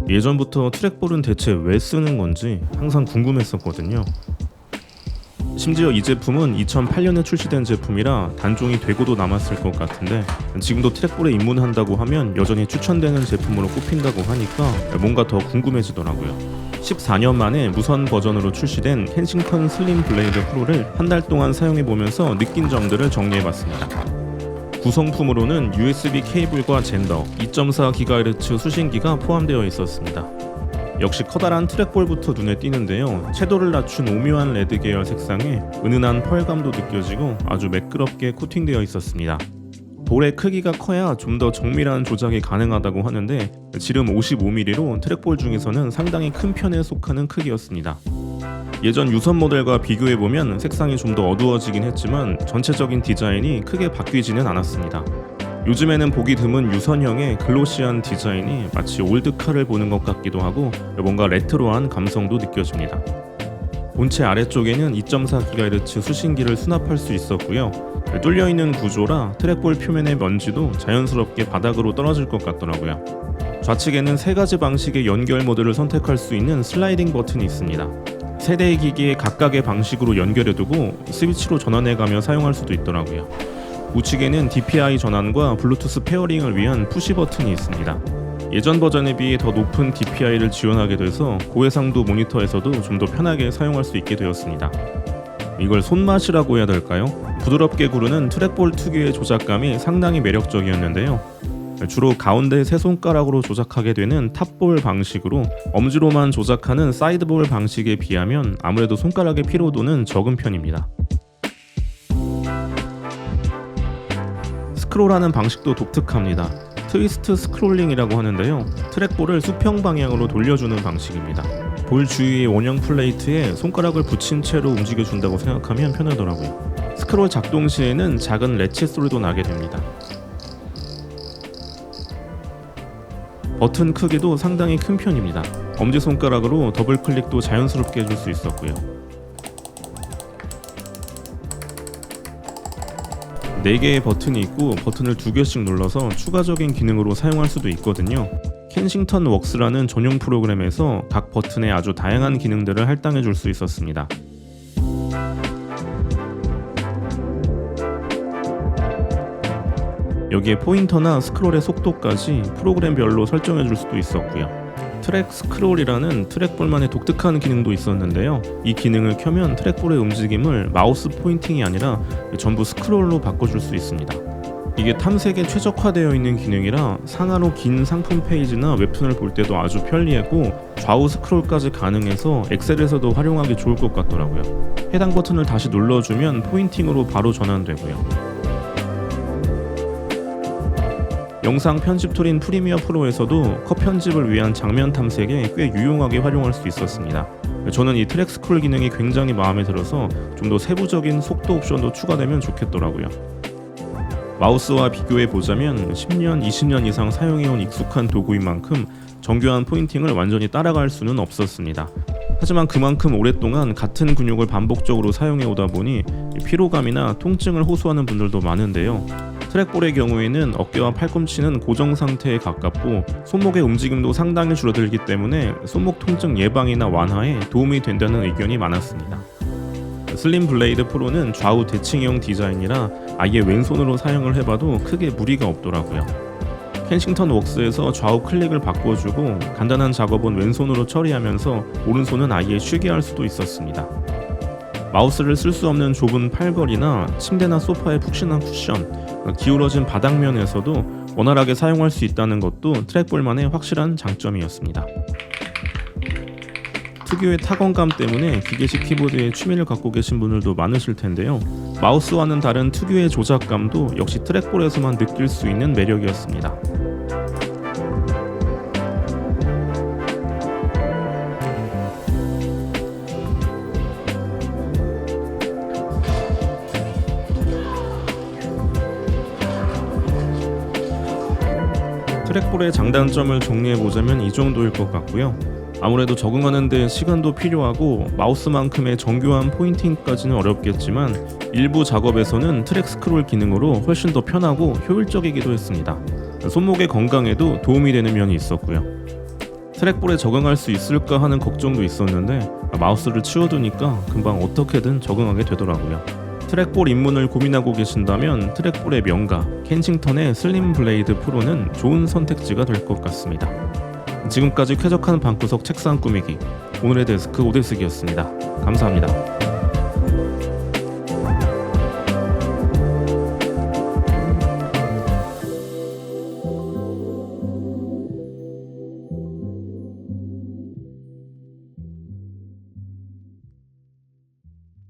예전부터 트랙볼은 대체 왜 쓰는 건지 항상 궁금했었거든요. 심지어 이 제품은 2008년에 출시된 제품이라 단종이 되고도 남았을 것 같은데 지금도 트랙볼에 입문한다고 하면 여전히 추천되는 제품으로 꼽힌다고 하니까 뭔가 더 궁금해지더라고요. 14년 만에 무선 버전으로 출시된 켄싱턴 슬림 블레이드 프로를 한 달 동안 사용해보면서 느낀 점들을 정리해봤습니다. 구성품으로는 USB 케이블과 젠더, 2.4GHz 수신기가 포함되어 있었습니다. 역시 커다란 트랙볼부터 눈에 띄는데요. 채도를 낮춘 오묘한 레드 계열 색상에 은은한 펄감도 느껴지고 아주 매끄럽게 코팅되어 있었습니다. 볼의 크기가 커야 좀 더 정밀한 조작이 가능하다고 하는데 지름 55mm로 트랙볼 중에서는 상당히 큰 편에 속하는 크기였습니다. 예전 유선 모델과 비교해보면 색상이 좀 더 어두워지긴 했지만 전체적인 디자인이 크게 바뀌지는 않았습니다. 요즘에는 보기 드문 유선형의 글로시한 디자인이 마치 올드카를 보는 것 같기도 하고 뭔가 레트로한 감성도 느껴집니다. 본체 아래쪽에는 2.4GHz 수신기를 수납할 수 있었고요. 뚫려있는 구조라 트랙볼 표면의 먼지도 자연스럽게 바닥으로 떨어질 것 같더라고요. 좌측에는 세 가지 방식의 연결 모드를 선택할 수 있는 슬라이딩 버튼이 있습니다. 세대의 기기에 각각의 방식으로 연결해두고 스위치로 전환해가며 사용할 수도 있더라고요. 우측에는 DPI 전환과 블루투스 페어링을 위한 푸시 버튼이 있습니다. 예전 버전에 비해 더 높은 DPI를 지원하게 돼서 고해상도 모니터에서도 좀 더 편하게 사용할 수 있게 되었습니다. 이걸 손맛이라고 해야 될까요? 부드럽게 구르는 트랙볼 특유의 조작감이 상당히 매력적이었는데요. 주로 가운데 세 손가락으로 조작하게 되는 탑볼 방식으로 엄지로만 조작하는 사이드볼 방식에 비하면 아무래도 손가락의 피로도는 적은 편입니다. 스크롤하는 방식도 독특합니다. 트위스트 스크롤링이라고 하는데요. 트랙볼을 수평 방향으로 돌려주는 방식입니다. 볼 주위의 원형 플레이트에 손가락을 붙인 채로 움직여준다고 생각하면 편하더라고요. 스크롤 작동 시에는 작은 레칫 소리도 나게 됩니다. 버튼 크기도 상당히 큰 편입니다. 엄지손가락으로 더블 클릭도 자연스럽게 해줄 수 있었고요. 4개의 버튼이 있고 버튼을 2개씩 눌러서 추가적인 기능으로 사용할 수도 있거든요. 켄싱턴 웍스라는 전용 프로그램에서 각 버튼에 아주 다양한 기능들을 할당해 줄 수 있었습니다. 여기에 포인터나 스크롤의 속도까지 프로그램별로 설정해 줄 수도 있었고요. 트랙 스크롤이라는 트랙볼만의 독특한 기능도 있었는데요. 이 기능을 켜면 트랙볼의 움직임을 마우스 포인팅이 아니라 전부 스크롤로 바꿔줄 수 있습니다. 이게 탐색에 최적화되어 있는 기능이라 상하로 긴 상품 페이지나 웹툰을 볼 때도 아주 편리했고 좌우 스크롤까지 가능해서 엑셀에서도 활용하기 좋을 것 같더라고요. 해당 버튼을 다시 눌러주면 포인팅으로 바로 전환되고요. 영상 편집 툴인 프리미어 프로에서도 컷 편집을 위한 장면 탐색에 꽤 유용하게 활용할 수 있었습니다. 저는 이 트랙 스크롤 기능이 굉장히 마음에 들어서 좀 더 세부적인 속도 옵션도 추가되면 좋겠더라고요. 마우스와 비교해보자면 10년, 20년 이상 사용해온 익숙한 도구인 만큼 정교한 포인팅을 완전히 따라갈 수는 없었습니다. 하지만 그만큼 오랫동안 같은 근육을 반복적으로 사용해오다 보니 피로감이나 통증을 호소하는 분들도 많은데요. 트랙볼의 경우에는 어깨와 팔꿈치는 고정 상태에 가깝고 손목의 움직임도 상당히 줄어들기 때문에 손목 통증 예방이나 완화에 도움이 된다는 의견이 많았습니다. 슬림 블레이드 프로는 좌우 대칭형 디자인이라 아예 왼손으로 사용을 해봐도 크게 무리가 없더라고요. 켄싱턴 웍스에서 좌우 클릭을 바꿔주고 간단한 작업은 왼손으로 처리하면서 오른손은 아예 쉬게 할 수도 있었습니다. 마우스를 쓸 수 없는 좁은 팔걸이나 침대나 소파의 푹신한 쿠션, 기울어진 바닥면에서도 원활하게 사용할 수 있다는 것도 트랙볼만의 확실한 장점이었습니다. 특유의 타건감 때문에 기계식 키보드에 취미를 갖고 계신 분들도 많으실 텐데요. 마우스와는 다른 특유의 조작감도 역시 트랙볼에서만 느낄 수 있는 매력이었습니다. 트랙볼의 장단점을 정리해보자면 이 정도일 것 같고요. 아무래도 적응하는 데 시간도 필요하고 마우스만큼의 정교한 포인팅까지는 어렵겠지만 일부 작업에서는 트랙 스크롤 기능으로 훨씬 더 편하고 효율적이기도 했습니다. 손목의 건강에도 도움이 되는 면이 있었고요. 트랙볼에 적응할 수 있을까 하는 걱정도 있었는데 마우스를 치워두니까 금방 어떻게든 적응하게 되더라고요. 트랙볼 입문을 고민하고 계신다면 트랙볼의 명가 켄싱턴의 슬림 블레이드 프로는 좋은 선택지가 될 것 같습니다. 지금까지 쾌적한 방구석 책상 꾸미기 오늘의 데스크 오대식이었습니다. 감사합니다.